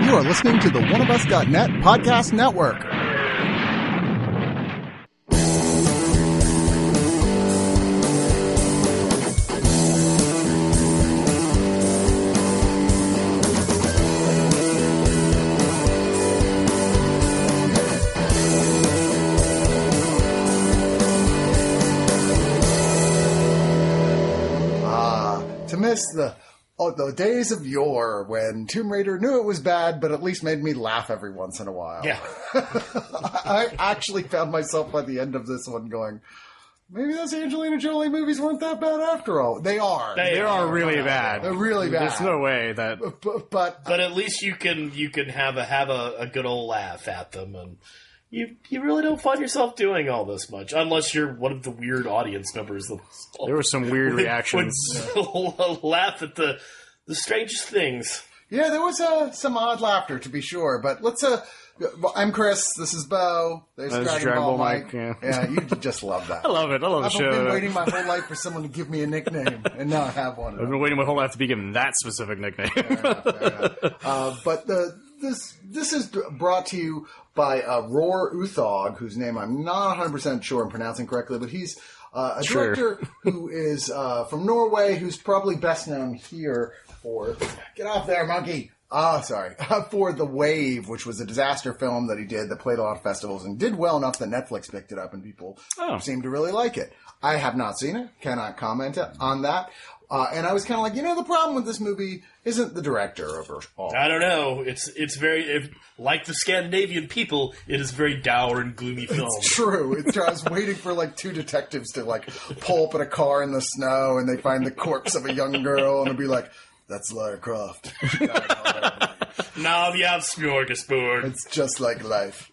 You are listening to the Oneofus.net podcast network. To miss the days of yore when Tomb Raider knew it was bad, but at least made me laugh every once in a while. Yeah. I actually found myself by the end of this one going, maybe those Angelina Jolie movies weren't that bad after all. They are. They are really bad. They're really bad. There's no way that. But at least you can have a good old laugh at them, and you really don't find yourself doing all this much unless you're one of the weird audience members that There were some weird reactions. would laugh at the strangest things. Yeah, there was some odd laughter, to be sure. But let's. I'm Chris. This is Beau. There's Dragon Ball Mike. Yeah, you just love that. I love it. I love the show. I've been waiting my whole life for someone to give me a nickname, and now I have one. I've been waiting my whole life to be given that specific nickname. Fair enough. But this is brought to you by Roar Uthog, whose name I'm not 100% sure I'm pronouncing correctly, but he's a director who is from Norway, who's probably best known here for... Get off there, monkey! For The Wave, which was a disaster film that he did that played a lot of festivals and did well enough that Netflix picked it up and people seemed to really like it. I have not seen it, cannot comment on that. And I was kind of like, the problem with this movie isn't the director overall. I don't know. It's very, like the Scandinavian people, it is very dour and gloomy film. It's true. I was waiting for two detectives to pull up in a car in the snow and they find the corpse of a young girl and it'll be like, that's Lara Croft. Now we have smorgasbord. It's just like life.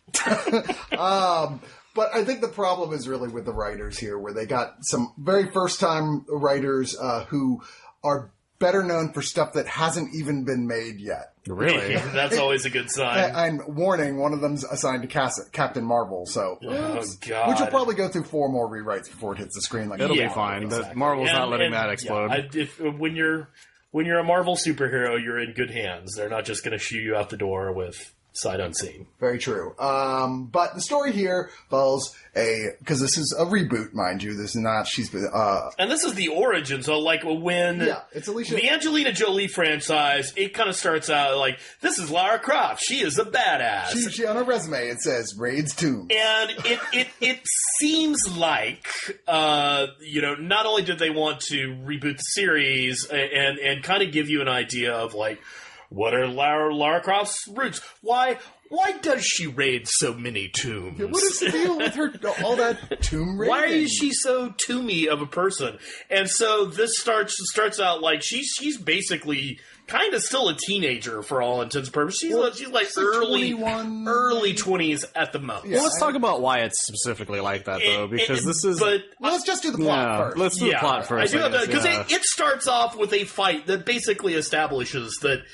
But I think the problem is really with the writers here, where they got some very first-time writers who are better known for stuff that hasn't even been made yet. Really? That's always a good sign. And warning, one of them's assigned to Captain Marvel, so... Oh, God. Which will probably go through 4 more rewrites before it hits the screen. It'll be fine. Exactly. Marvel's not letting that explode. Yeah, when you're a Marvel superhero, you're in good hands. They're not just going to shoot you out the door with sight unseen. Very true. But the story here follows because this is a reboot, mind you. This is not, and this is the origin. So when it's Alicia. The Angelina Jolie franchise, it kind of starts out this is Lara Croft. She is a badass. She on her resume, it says raids tombs. And it seems like, not only did they want to reboot the series and kind of give you an idea of what are Lara Croft's roots? Why does she raid so many tombs? Yeah, what is the deal with her? All that tomb raiding? Why is she so tomby of a person? And so this starts out she's basically kind of still a teenager for all intents and purposes. She's early 20s at the most. Yeah. Well, let's talk about why it's specifically like that, though, because this is... But let's just do the plot first. Let's do the plot first. I do have that, because it starts off with a fight that basically establishes that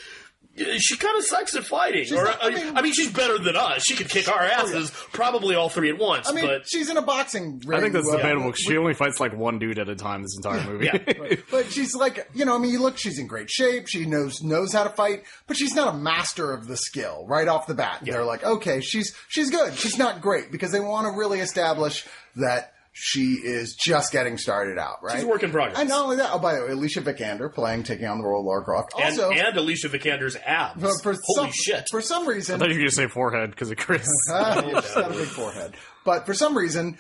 she kind of sucks at fighting. She's better than us. She could kick our asses, probably all 3 at once. But she's in a boxing ring. I think that's debatable. She only fights one dude at a time this entire movie. Yeah. But she's you look, she's in great shape. She knows how to fight, but she's not a master of the skill right off the bat. Yeah. They're like, okay, she's good. She's not great, because they want to really establish that she is just getting started out, right? She's a work in progress. And not only that, by the way, Alicia Vikander taking on the role of Lara Croft. Also, and Alicia Vikander's abs. Holy shit. For some reason... I thought you were going to say forehead, because of Chris. She's got a big forehead. But for some reason,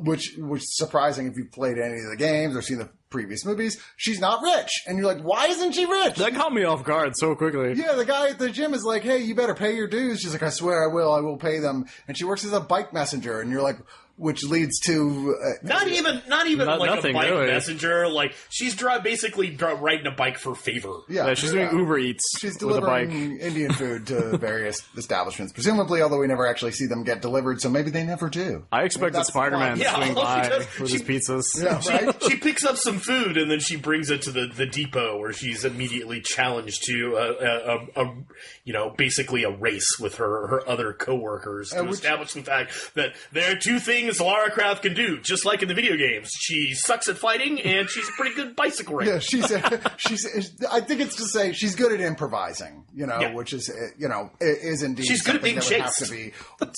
which is surprising if you've played any of the games or seen the previous movies, she's not rich. And you're like, why isn't she rich? That caught me off guard so quickly. Yeah, the guy at the gym is like, hey, you better pay your dues. She's like, I swear I will pay them. And she works as a bike messenger. And you're like... Which leads to not even nothing, a bike really. messenger. She's basically riding a bike for favor. Yeah, she's doing Uber Eats. She's delivering Indian food to various establishments, presumably. Although we never actually see them get delivered, so maybe they never do. I expected Spider-Man to swing by with his pizzas. Yeah, right? She picks up some food and then she brings it to the depot, where she's immediately challenged to basically a race with her other coworkers to establish the fact that there are 2 things things Lara Croft can do, just like in the video games. She sucks at fighting, and she's a pretty good bicycle rider. Yeah, she's. I think it's to say she's good at improvising. Which is is indeed she's good at being chased. Have to be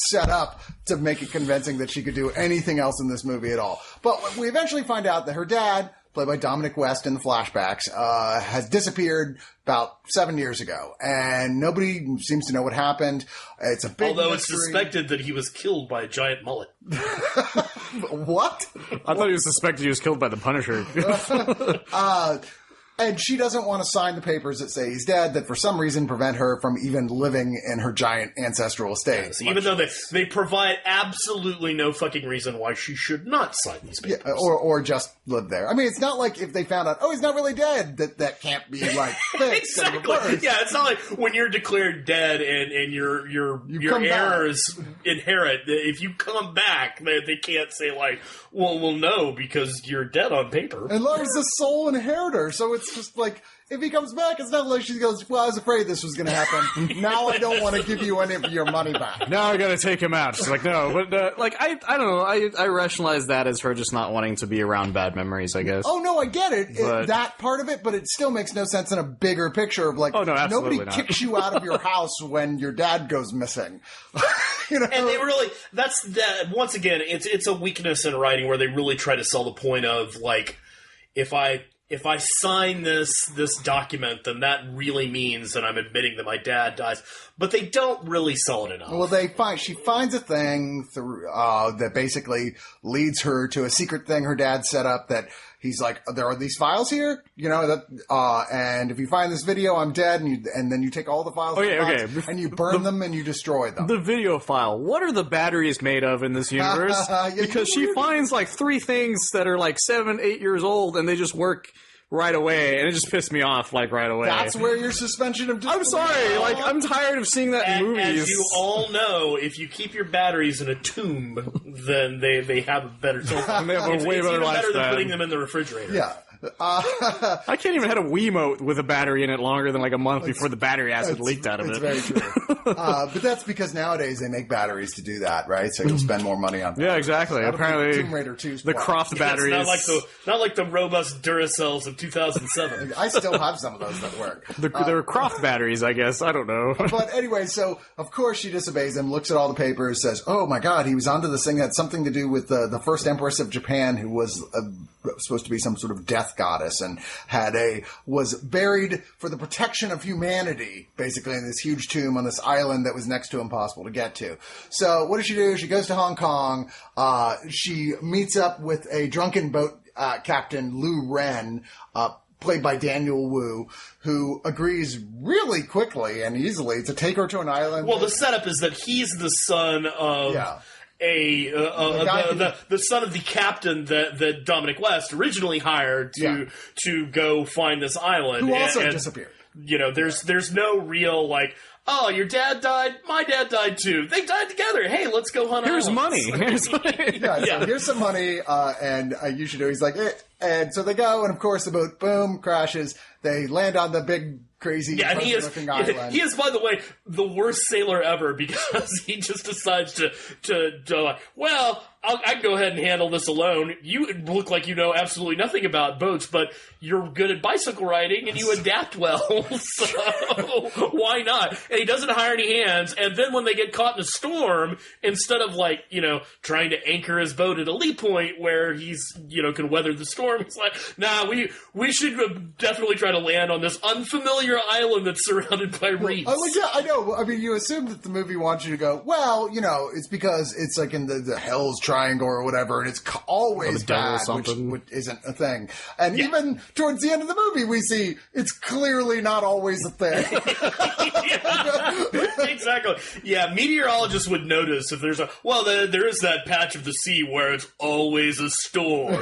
set up to make it convincing that she could do anything else in this movie at all. But we eventually find out that her dad, played by Dominic West in the flashbacks, has disappeared about 7 years ago, and nobody seems to know what happened. It's a big Although mystery. It's suspected that he was killed by a giant mullet. What? I thought he was suspected he was killed by the Punisher. And she doesn't want to sign the papers that say he's dead, that for some reason prevent her from even living in her giant ancestral estate. Yes, even though they provide absolutely no fucking reason why she should not sign these papers. Yeah, or just live there. I mean, it's not like if they found out, he's not really dead, that can't be, like, fixed. Exactly. Yeah, it's not like when you're declared dead and your heirs inherit. If you come back, they can't say, like, well, no, because you're dead on paper. And Lara's the sole inheritor, so it's just like, if he comes back, it's not like she goes, well, I was afraid this was going to happen. Now I don't want to give you any of your money back. Now I got to take him out. She's like, no. But, I don't know. I rationalize that as her just not wanting to be around bad memories, I guess. Oh, no, I get it. That part of it, but it still makes no sense in a bigger picture of, like, nobody kicks you out of your house when your dad goes missing. And they really, once again, it's a weakness in writing where they really try to sell the point of, like, if I sign this document, then that really means that I'm admitting that my dad dies. But they don't really sell it enough. Well, she finds a thing through that basically leads her to a secret thing her dad set up that he's like, there are these files here, and if you find this video, I'm dead, and then you take all the files and you burn them and you destroy them. The video file. What are the batteries made of in this universe? Because she finds like 3 things that are like 7, 8 years old, and they just work right away, and it just pissed me off, like, right away. That's where your suspension of disbelief. I'm sorry, like, I'm tired of seeing that in movies. As you all know, if you keep your batteries in a tomb, then they have a better time. They have a way better lifespan. It's better than putting them in the refrigerator. Yeah. I can't even have a Wiimote with a battery in it longer than like a month before the battery acid leaked out of it. It's very true. But that's because nowadays they make batteries to do that, right? So you'll spend more money on batteries. Yeah, exactly. Apparently, Tomb Raider 2's the Croft batteries. Not like the robust Duracells of 2007. I still have some of those that work. They're Croft batteries, I guess. I don't know. But anyway, so of course she disobeys him, looks at all the papers, says, oh my God, he was onto this thing that had something to do with the first Empress of Japan, who was supposed to be some sort of death goddess and was buried for the protection of humanity, basically in this huge tomb on this island that was next to impossible to get to. So what does she do? She goes to Hong Kong. She meets up with a drunken boat captain, Lu Ren, played by Daniel Wu, who agrees really quickly and easily to take her to an island. Well, the setup is that he's the son of... Yeah. The son of the captain that Dominic West originally hired to go find this island, who also disappeared. There's no real like, oh, your dad died, my dad died too. They died together. Hey, let's go hunt. Here's money. Here's money. So here's some money, and you should do. He's like, and so they go, and of course the boat boom crashes. They land on the big crazy and he is, island. He is, by the way, the worst sailor ever because he just decides to well, I can go ahead and handle this alone. You look like you know absolutely nothing about boats, but you're good at bicycle riding and you adapt well, so why not? And he doesn't hire any hands, and then when they get caught in a storm, instead of like, trying to anchor his boat at a lee point where he's, can weather the storm, he's like, nah, we should definitely try to land on this unfamiliar island that's surrounded by reefs. I know. I mean, you assume that the movie wants you to go, well, it's because it's like in the Hell's Triangle or whatever, and it's always bad, which isn't a thing. And even towards the end of the movie, we see it's clearly not always a thing. Exactly. Yeah, meteorologists would notice if there is that patch of the sea where it's always a storm.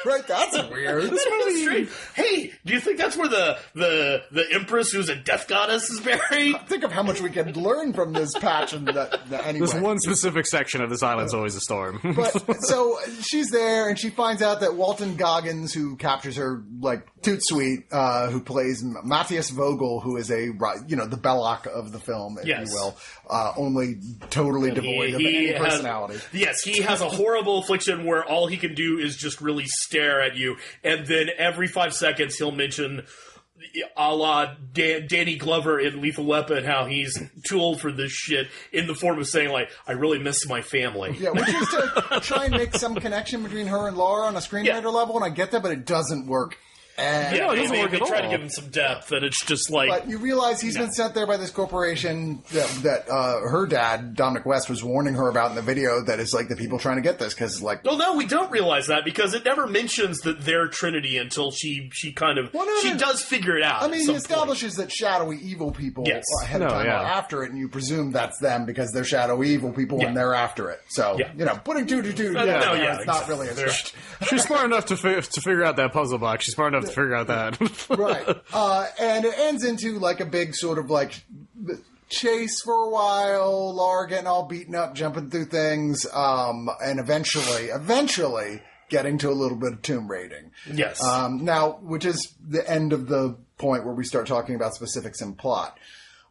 Right, that's weird. This movie's strange. Hey, do you think that's where the Empress, who's a death goddess, is buried? Think of how much we can learn from this patch. Anyway. This one specific section of this island's always a storm. But so she's there, and she finds out that Walton Goggins, who captures her like toot sweet, who plays Matthias Vogel, who is the Belloc of the film, if you will, only totally devoid of any personality. Yes, he has a horrible affliction where all he can do is just really stare at you, and then every 5 seconds he'll mention, a la Danny Glover in Lethal Weapon, how he's too old for this shit, in the form of saying, like, I really miss my family. Yeah, which is to try and make some connection between her and Laura on a screenwriter level, and I get that, but it doesn't work. It doesn't work at all. They try to give him some depth, and it's just like... But you realize he's been sent there by this corporation that her dad, Dominic West, was warning her about in the video, that is like the people trying to get this, because like... Well, no, we don't realize that, because it never mentions that they're Trinity until she kind of... she does figure it out. I mean, he establishes that shadowy evil people ahead of time are after it, and you presume that's them, because they're shadowy evil people, and they're after it. So, putting two to two together, it's not really a stretch. She's smart enough to figure out that puzzle box. She's smart enough to figure out that. Right. And it ends into like a big sort of like chase for a while, Laura getting all beaten up, jumping through things, and eventually getting to a little bit of tomb raiding. Yes. Now, which is the end of the point where we start talking about specifics and plot.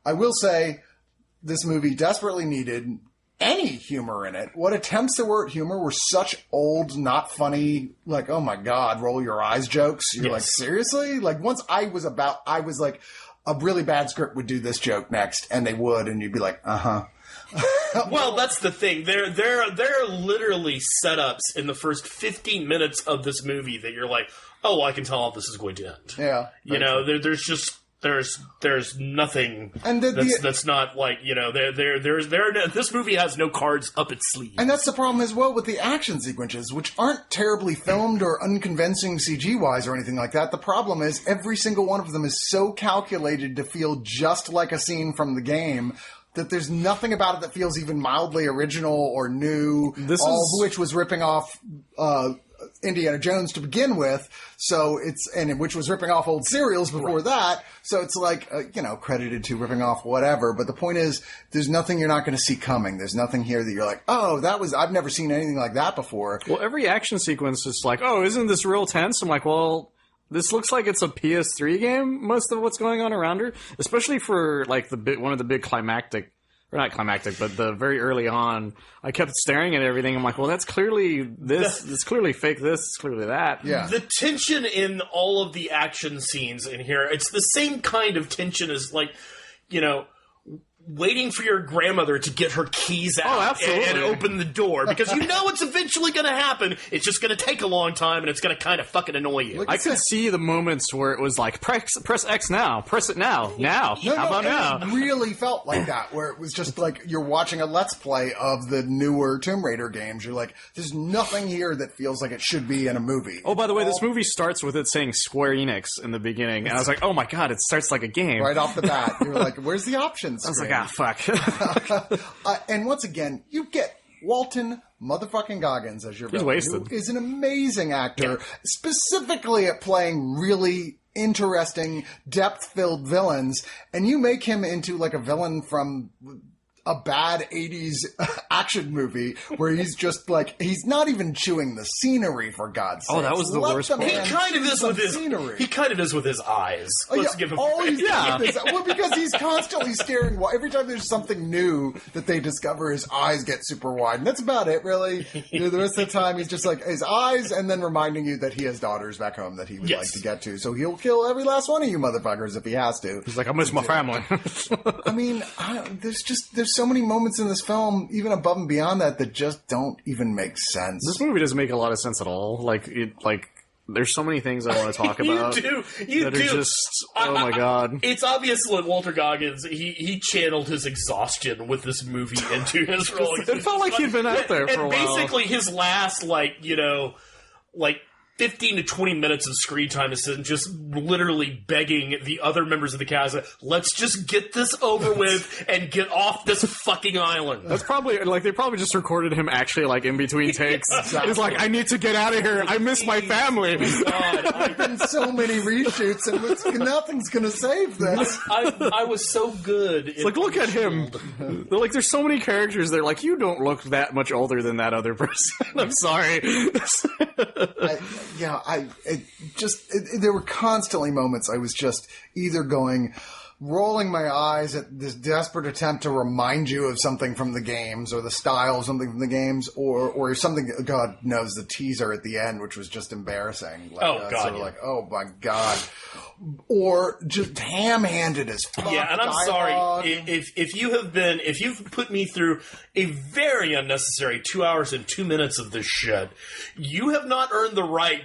I will say this movie desperately needed any humor in it. What attempts there were at humor were such old, not funny, like, oh my God, roll your eyes jokes. You're like, seriously? Like, once I was like, a really bad script would do this joke next, and they would, and you'd be like, uh-huh. Well, that's the thing. There are literally setups in the first 15 minutes of this movie that you're like, oh, I can tell how this is going to end. Yeah. There's just... There's nothing and that's not like, this movie has no cards up its sleeve. And that's the problem as well with the action sequences, which aren't terribly filmed or unconvincing CG-wise or anything like that. The problem is every single one of them is so calculated to feel just like a scene from the game that there's nothing about it that feels even mildly original or new, which was ripping off Indiana Jones to begin with, which was ripping off old serials before that, so it's like, credited to ripping off whatever, but the point is, there's nothing you're not going to see coming. There's nothing here that you're like, oh, I've never seen anything like that before. Well, every action sequence is like, oh, isn't this real tense? I'm like, well, this looks like it's a PS3 game, most of what's going on around her, especially for, like, one of the big climactic, or not climactic, but the very early on, I kept staring at everything. I'm like, well, that's clearly this. It's clearly fake this. It's clearly that. Yeah. The tension in all of the action scenes in here, it's the same kind of tension as, like, waiting for your grandmother to get her keys out and open the door, because it's eventually going to happen. It's just going to take a long time, and it's going to kind of fucking annoy you. I could see the moments where it was like, press X now, press it now. How about now? It really felt like that, where it was just like you're watching a Let's Play of the newer Tomb Raider games. You're like, there's nothing here that feels like it should be in a movie. Oh, by the way, this movie starts with it saying Square Enix in the beginning, and I was like, oh my God, it starts like a game. Right off the bat. You're like, where's the options? I was like, fuck. And once again, you get Walton motherfucking Goggins as your villain, wasted. who is an amazing actor, specifically at playing really interesting, depth-filled villains, and you make him into like a villain from a bad 80s action movie where he's just like, he's not even chewing the scenery, for God's sake. Oh, that was the worst part. He kind of is with his eyes. Let's give him well, because he's constantly staring. Every time there's something new that they discover, his eyes get super wide. And that's about it, really. The rest of the time, he's just like, his eyes, and then reminding you that he has daughters back home that he would like to get to. So he'll kill every last one of you motherfuckers if he has to. He's like, I miss my family. I mean, there's so many moments in this film, even above and beyond that just don't even make sense. This movie doesn't make a lot of sense at all. There's so many things I want to talk about. You do. Are just, oh my God. It's obvious that Walter Goggins, he channeled his exhaustion with this movie into his role. It felt like he'd been out there for a while. And basically his last, 15 to 20 minutes of screen time is just literally begging the other members of the cast, let's just get this over with and get off this fucking island. That's probably, like, they probably just recorded him actually, like, in between takes. Exactly. He's like, I need to get out of here. I miss my family. God, There've been so many reshoots, and nothing's going to save this. I was so good. It's like, look at him. They're like, there's so many characters. They're like, you don't look that much older than that other person. I'm sorry. There were constantly moments I was just either rolling my eyes at this desperate attempt to remind you of something from the games or the style of something from the games or something, God knows, the teaser at the end, which was just embarrassing. Like, oh my God. Or just ham-handed as fuck. Yeah, and I'm dialogue. sorry if you've put me through a very unnecessary 2 hours and 2 minutes of this shit. You have not earned the right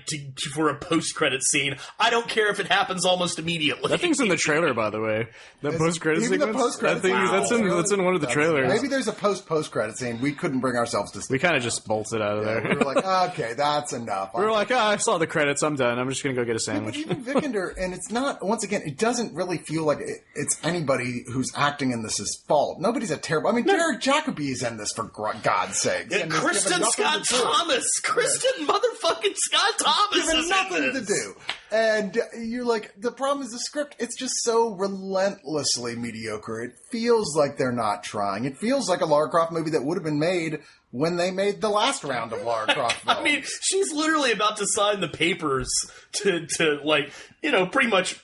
for a post-credit scene. I don't care if it happens almost immediately. That thing's in the trailer, by the way. That post-credit even the sequence. post-credit That's in one of the trailers. Maybe there's a post-credit scene. We couldn't bring ourselves to see. We kind of just bolted out of there. We were like, okay, that's enough. We were like, I saw the credits. I'm done. I'm just going to go get a sandwich. But even Vikander, and it's not, once again, it doesn't really feel like it's anybody who's acting in this' fault. Nobody's a terrible... I mean, Derek Jacobi is in this, for God's sake. Yeah, Kristen Scott Thomas! Kristen motherfucking Scott Thomas Given is nothing in to this. do. And you're like, the problem is the script. It's just so relentlessly mediocre. It feels like they're not trying. It feels like a Lara Croft movie that would have been made when they made the last round of Lara Croft films. I mean, she's literally about to sign the papers to like, pretty much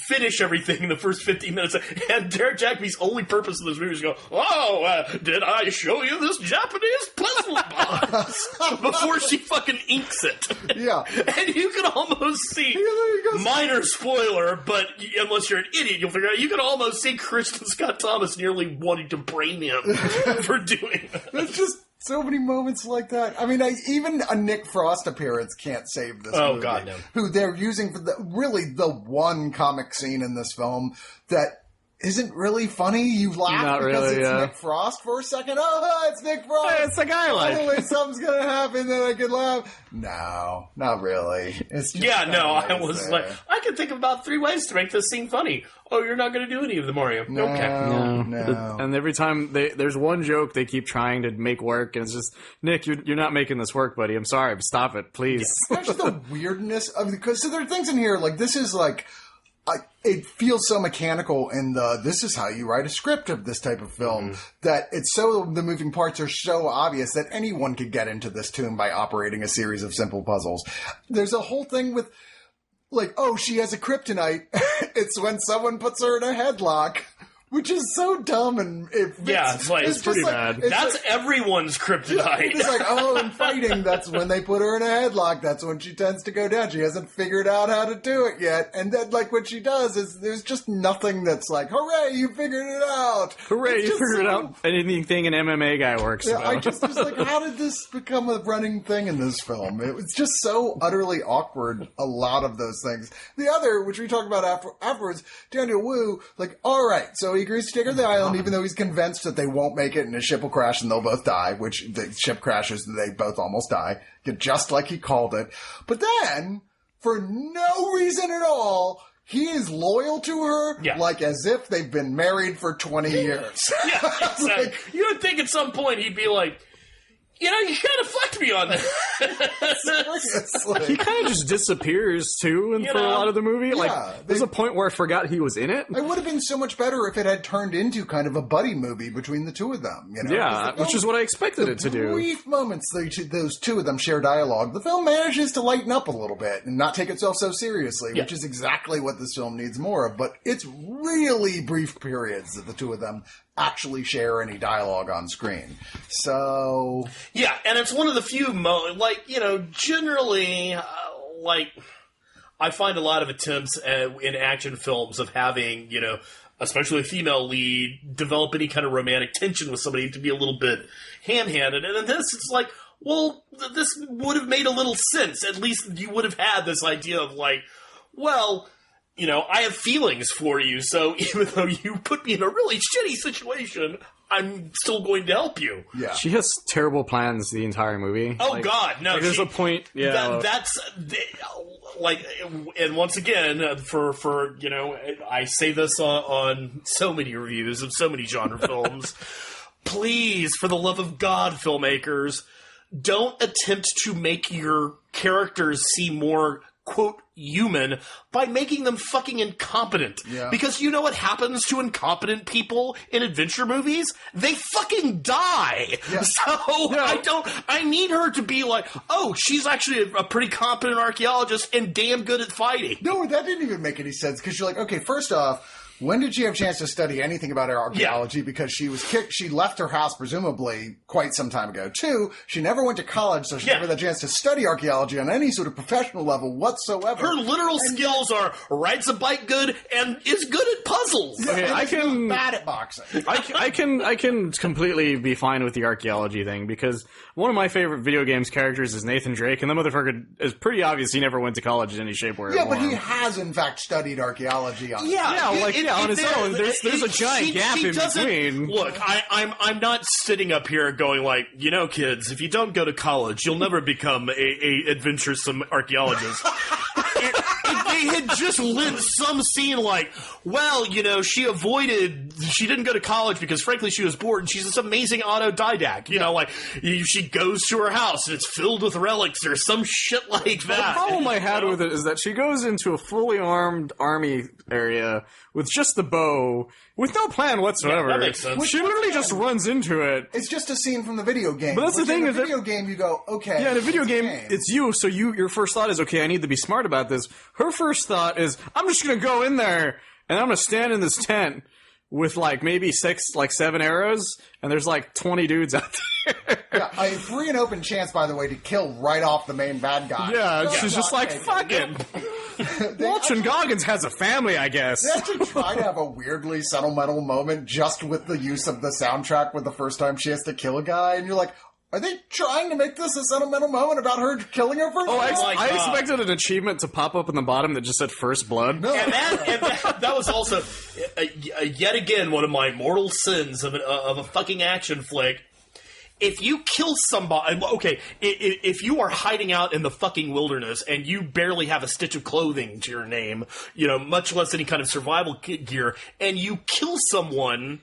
finish everything in the first 15 minutes. And Derek Jacobi's only purpose in this movie is to go, did I show you this Japanese puzzle box? Before she fucking inks it. Yeah. And you can almost see, minor spoiler, but unless you're an idiot, you'll figure out, you can almost see Kristen Scott Thomas nearly wanting to brain him for doing that. There's just so many moments like that. I mean, even a Nick Frost appearance can't save this movie. Oh, God, no. Who they're using for the one comic scene in this film that isn't really funny. You laugh Not because really, it's yeah. Nick Frost for a second. Oh, it's Nick Frost. Hey, it's the guy I like. Finally, something's going to happen, then I can laugh. No, not really. It's just I was like, I can think of about 3 ways to make this scene funny. Oh, you're not going to do any of them, are you? No, Okay. no. And every time there's one joke they keep trying to make work, and it's just, Nick, you're not making this work, buddy. I'm sorry, but stop it, please. There's the weirdness of because there are things in here like this is like it feels so mechanical in this is how you write a script of this type of film that it's so the moving parts are so obvious that anyone could get into this tune by operating a series of simple puzzles. There's a whole thing with like, oh, she has a kryptonite. It's when someone puts her in a headlock. Which is so dumb and it's pretty bad. That's everyone's kryptonite. It's like, oh, in fighting, that's when they put her in a headlock. That's when she tends to go down. She hasn't figured out how to do it yet. And then, like, what she does is there's just nothing that's like, hooray, you figured it out. Hooray, you figured it out. Anything an MMA guy works Yeah, about. I just was like, how did this become a running thing in this film? It was just so utterly awkward, a lot of those things. The other, which we talked about afterwards, Daniel Wu, like, all right, so he agrees to take her to the island, even though he's convinced that they won't make it and his ship will crash and they'll both die, which the ship crashes and they both almost die, just like he called it. But then, for no reason at all, he is loyal to her, like as if they've been married for 20 years. Yeah, exactly. Like, you would think at some point he'd be like, you kind of fucked me on that. seriously. He kind of just disappears, too, for a lot of the movie. There's a point where I forgot he was in it. It would have been so much better if it had turned into kind of a buddy movie between the two of them. Yeah, which is what I expected it to do. Brief moments those two of them share dialogue. The film manages to lighten up a little bit and not take itself so seriously, which is exactly what this film needs more of. But it's really brief periods that the two of them actually share any dialogue on screen. So... Yeah, and it's one of the few generally, I find a lot of attempts in action films of having, especially a female lead, develop any kind of romantic tension with somebody to be a little bit ham-handed. And in this, it's like, well, this would have made a little sense. At least you would have had this idea of like, well... I have feelings for you, so even though you put me in a really shitty situation, I'm still going to help you. Yeah. She has terrible plans the entire movie. Oh, God, no. Like, there's a point, That's... Like, and once again, for you know, I say this on so many reviews of so many genre films, please, for the love of God, filmmakers, don't attempt to make your characters seem more, quote, human by making them fucking incompetent. Yeah. Because you know what happens to incompetent people in adventure movies? They fucking die. Yeah. So I need her to be like, oh, she's actually a pretty competent archaeologist and damn good at fighting. No, that didn't even make any sense because you're like, okay, first off, when did she have a chance to study anything about archaeology? Yeah. Because she was kicked. She left her house, presumably, quite some time ago. 2, she never went to college, so she never had a chance to study archaeology on any sort of professional level whatsoever. Her literal skills are rides a bike good and is good at puzzles. Yeah, okay, I can bad at boxing. I can completely be fine with the archaeology thing because one of my favorite video games characters is Nathan Drake, and the motherfucker is pretty obvious he never went to college in any shape or form. But he has in fact studied archaeology on on his own. There's a giant gap in between. Look, I'm not sitting up here going like, you know, kids, if you don't go to college, you'll never become a adventuresome archaeologist. If they had just lit some scene like, well, you know, she didn't go to college because frankly she was bored and she's this amazing autodidact. You know, like she goes to her house and it's filled with relics or some shit like that. The problem I had with it is that she goes into a fully armed army area with just the bow, with no plan whatsoever. Yeah, that makes sense. She literally just runs into it. It's just a scene from the video game. But that's the thing. In a video game, you go, okay. Yeah, in a video game, it's you, so your first thought is, okay, I need to be smart about this. Her first thought is, I'm just gonna go in there, and I'm gonna stand in this tent with, like, maybe 7 arrows, and there's, like, 20 dudes out there. Yeah, a free and open chance, by the way, to kill right off the main bad guy. Yeah, she's just like, fuck it. Walton Goggins has a family, I guess. They actually try to have a weirdly sentimental moment just with the use of the soundtrack with the first time she has to kill a guy, and you're like, are they trying to make this a sentimental moment about her killing her first? I expected an achievement to pop up in the bottom that just said first blood. No. And that was also, yet again, one of my mortal sins of a fucking action flick. If you kill somebody, okay, if you are hiding out in the fucking wilderness and you barely have a stitch of clothing to your name, you know, much less any kind of survival gear, and you kill someone,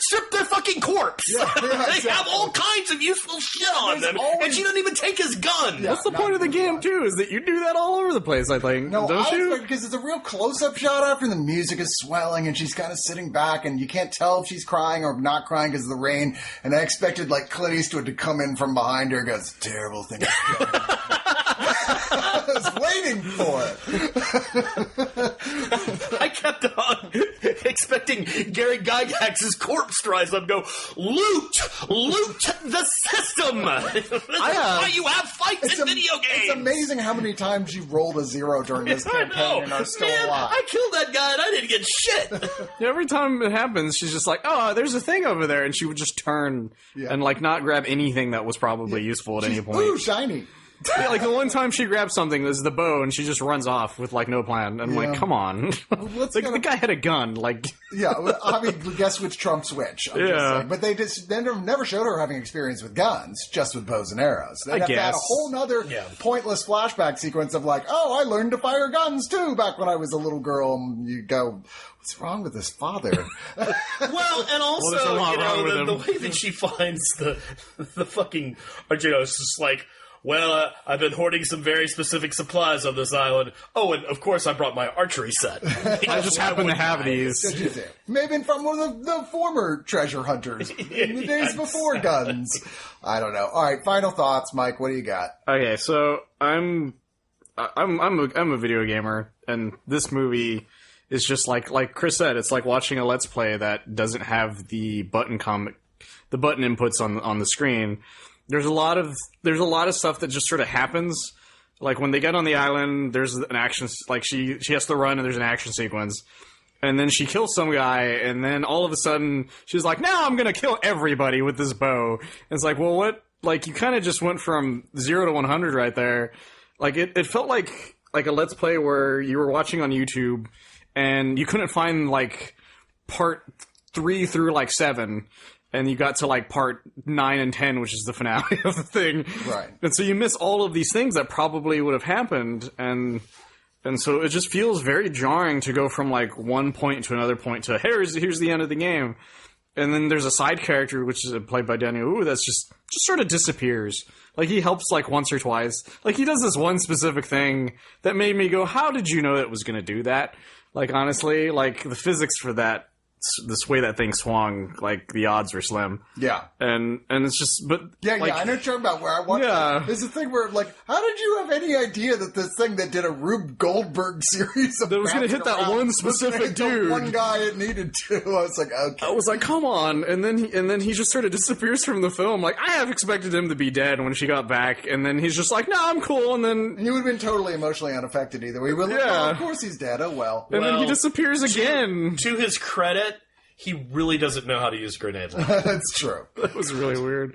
strip their fucking corpse. Yeah, they have all kinds of useful shit on them, and she doesn't even take his gun. Yeah, that's the point of the game, too, is that you do that all over the place, I think. No, don't you? Because it's a real close-up shot after the music is swelling, and she's kind of sitting back, and you can't tell if she's crying or not crying because of the rain, and I expected, like, Clint Eastwood to come in from behind her and goes, terrible thing. I was waiting for it. I kept on expecting Gary Gygax's corpse to rise up and go, loot the system. That's why you have fights in video games. It's amazing how many times you rolled a 0 during this campaign and are still alive. I killed that guy and I didn't get shit. Yeah, every time it happens, she's just like, oh, there's a thing over there, and she would just turn and, like, not grab anything that was probably useful at any point. Ooh, shiny. Yeah, like the one time she grabs something, there's the bow, and she just runs off with, like, no plan. I'm like, come on. The guy had a gun, like... Yeah, I mean, guess which trumps which. I'm just saying. But they never showed her having experience with guns, just with bows and arrows. They have to add a whole nother pointless flashback sequence of like, oh, I learned to fire guns too back when I was a little girl. And you go, what's wrong with this father? Well, and also, the way that she finds the fucking, you know, it's just like, well, I've been hoarding some very specific supplies on this island. Oh, and of course I brought my archery set. I just happen to have these. Maybe from one of the former treasure hunters in the days before guns. I don't know. All right, final thoughts, Mike. What do you got? Okay, so I'm a video gamer, and this movie is just like Chris said. It's like watching a Let's Play that doesn't have the button inputs on the screen. There's a lot of stuff that just sort of happens. Like when they get on the island, there's an action, like she has to run and there's an action sequence. And then she kills some guy, and then all of a sudden she's like, now I'm gonna kill everybody with this bow. And it's like, well, what? Like, you kind of just went from 0 to 100 right there. Like, it felt like a Let's Play where you were watching on YouTube and you couldn't find, like, part 3 through, like, 7. and you got to like part 9 and 10, which is the finale of the thing. Right. And so you miss all of these things that probably would have happened, and so it just feels very jarring to go from like one point to another point to here's the end of the game. And then there's a side character, which is played by Daniel Wu, that's just sort of disappears. Like, he helps, like, once or twice. Like, he does this one specific thing that made me go, how did you know it was going to do that? Like, honestly, like, the physics for that, this way that thing swung, like, the odds were slim. Yeah. And it's just, but... Yeah, like, I know what you're talking about, where I watched yeah. There's a thing where, like, how did you have any idea that this thing that did a Rube Goldberg series of that was going to hit that one specific dude? One guy it needed to. I was like, okay. I was like, come on. And then he just sort of disappears from the film. Like, I have expected him to be dead when she got back, and then he's just like, no, I'm cool, and then... He would have been totally emotionally unaffected either way. He would have like, oh, of course he's dead, oh well. And then he disappears again. To his credit, he really doesn't know how to use grenades. That's true. That was really weird.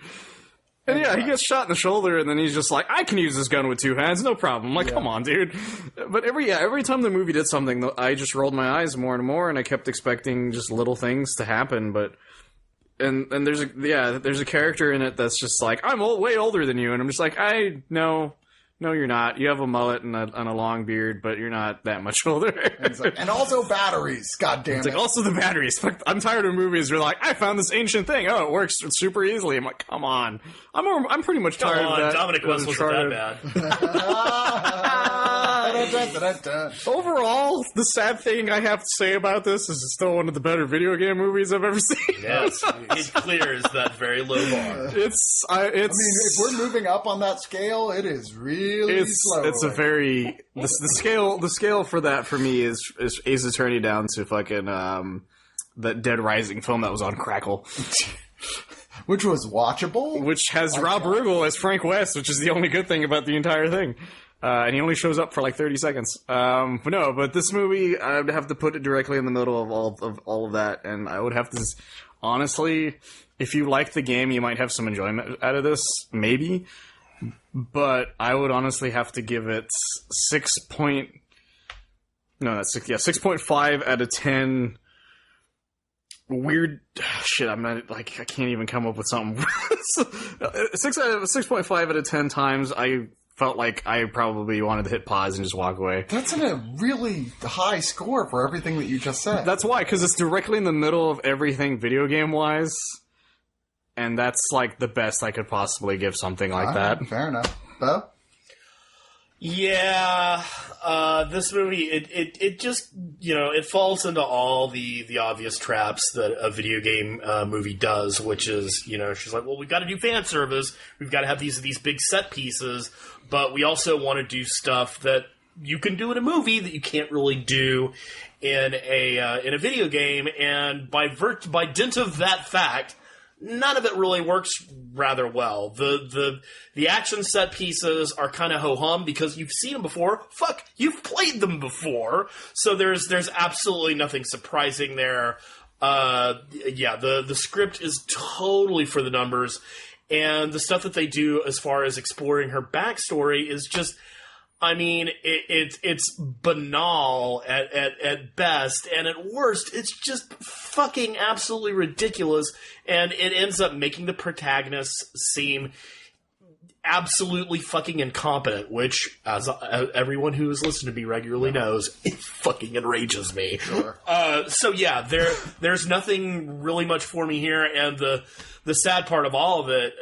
And yeah, he gets shot in the shoulder, and then he's just like, I can use this gun with 2 hands, no problem. I'm like, come on, dude. But every time the movie did something, I just rolled my eyes more and more, and I kept expecting just little things to happen, but... And there's a character in it that's just like, I'm way older than you, and I'm just like, No, you're not. You have a mullet and a long beard, but you're not that much older. And also batteries. God damn it. It's like, also the batteries. I'm tired of movies where like, I found this ancient thing. Oh, it works super easily. I'm like, come on. I'm pretty much tired of that. Dominic West wasn't that bad. Overall, the sad thing I have to say about this is it's still one of the better video game movies I've ever seen. Yes, it clears that very low bar. I mean, if we're moving up on that scale, it is really slow. It's a very the scale for that for me is Ace Attorney down to fucking that Dead Rising film that was on Crackle. Which was watchable? Which has Rob Riggle as Frank West, which is the only good thing about the entire thing. And he only shows up for like 30 seconds. But this movie, I would have to put it directly in the middle of all of that. And I would have to, honestly, if you like the game, you might have some enjoyment out of this, maybe. But I would honestly have to give it 6.5 out of 10. Weird shit. I'm not like I can't even come up with something. 6.5 out of 10 times I felt like I probably wanted to hit pause and just walk away. That's a really high score for everything that you just said. That's why, because it's directly in the middle of everything video game wise, and that's like the best I could possibly give something like that. Fair enough. Beau? Yeah, this movie, it just, it falls into all the obvious traps that a video game movie does, which is, she's like, well, we've got to do fan service, we've got to have these big set pieces, but we also want to do stuff that you can do in a movie that you can't really do in a video game, and by dint of that fact, none of it really works rather well. The action set pieces are kind of ho-hum because you've seen them before. Fuck, you've played them before. So there's absolutely nothing surprising there. The script is totally for the numbers, and the stuff that they do as far as exploring her backstory is just, I mean, it's banal at best, and at worst, it's just fucking absolutely ridiculous, and it ends up making the protagonist seem absolutely fucking incompetent, which, as everyone who has listened to me regularly knows, it fucking enrages me. Sure. There's nothing really much for me here, and the sad part of all of it,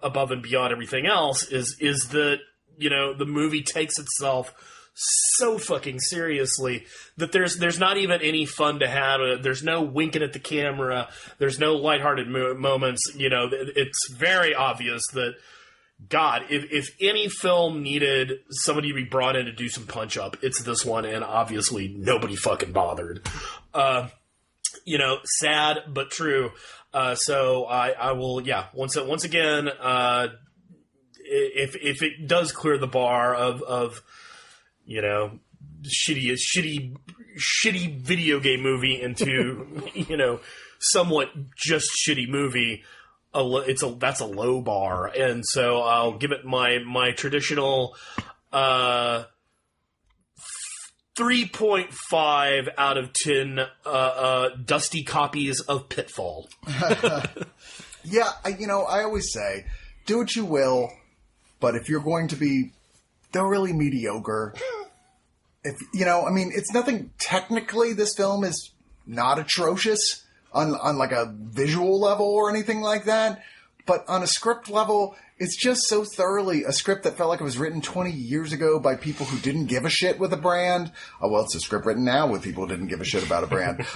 above and beyond everything else, is that the movie takes itself so fucking seriously that there's not even any fun to have. There's no winking at the camera. There's no lighthearted moments. It's very obvious that, God, if any film needed somebody to be brought in to do some punch up, it's this one, and obviously nobody fucking bothered. Sad but true. So I will, once again, if it does clear the bar of shitty video game movie into somewhat just shitty movie, that's a low bar, and so I'll give it my traditional 3.5 out of 10 dusty copies of Pitfall. Yeah, I always say, do what you will, but if you're going to be thoroughly mediocre, it's nothing technically. This film is not atrocious on like a visual level or anything like that, but on a script level, it's just so thoroughly a script that felt like it was written 20 years ago by people who didn't give a shit with a brand. Oh, well, it's a script written now with people who didn't give a shit about a brand.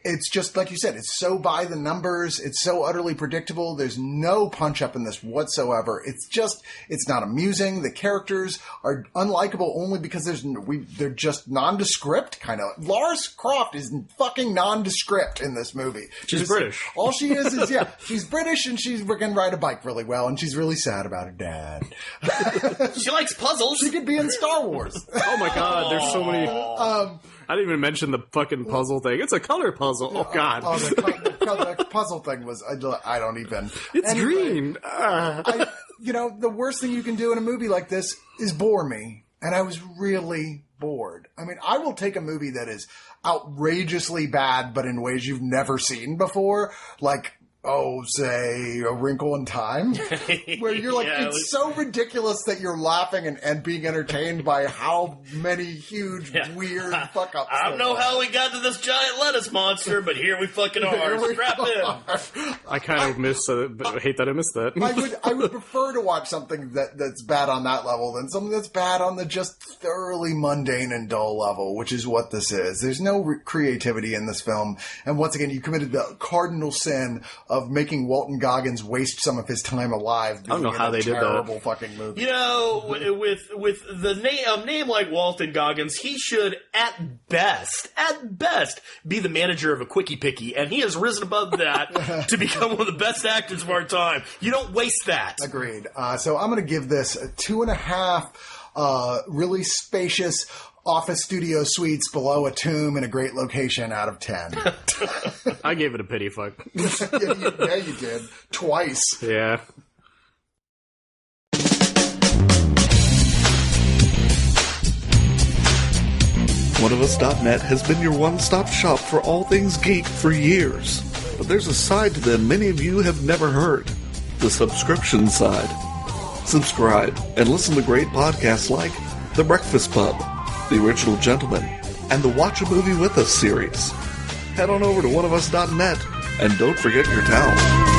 It's just, like you said, it's so by the numbers. It's so utterly predictable. There's no punch up in this whatsoever. It's not amusing. The characters are unlikable only because they're just nondescript, kind of. Lara Croft is fucking nondescript in this movie. She's British. All she is, she's British and she can ride a bike really well, and she's really sad about her dad. She likes puzzles. She could be in Star Wars. Oh my god, there's so many. I didn't even mention the fucking puzzle thing. It's a color puzzle. Oh god. The puzzle thing was, I don't even. It's green. The worst thing you can do in a movie like this is bore me. And I was really bored. I mean, I will take a movie that is outrageously bad, but in ways you've never seen before. Like, say, A Wrinkle in Time, where you're like, it's so ridiculous that you're laughing and being entertained by how many huge, weird fuck-ups. I don't know how we got to this giant lettuce monster, but here we fucking are. Strap in. I kind of miss but I hate that I missed that. I would prefer to watch something that's bad on that level than something that's bad on the just thoroughly mundane and dull level, which is what this is. There's no creativity in this film, and once again, you committed the cardinal sin of making Walton Goggins waste some of his time alive. I don't know how they did that. Terrible fucking movie. With a name like Walton Goggins, he should at best, be the manager of a Quickie Picky, and he has risen above that to become one of the best actors of our time. You don't waste that. Agreed. So I'm going to give this a 2.5. Really spacious office studio suites below a tomb in a great location out of 10. I gave it a pity fuck. Yeah, you did. Twice. Yeah. Oneofus.net has been your one-stop shop for all things geek for years. But there's a side to them many of you have never heard. The subscription side. Subscribe and listen to great podcasts like The Breakfast Pub, The Original Gentleman, and the Watch a Movie With Us series. Head on over to oneofus.net and don't forget your towel.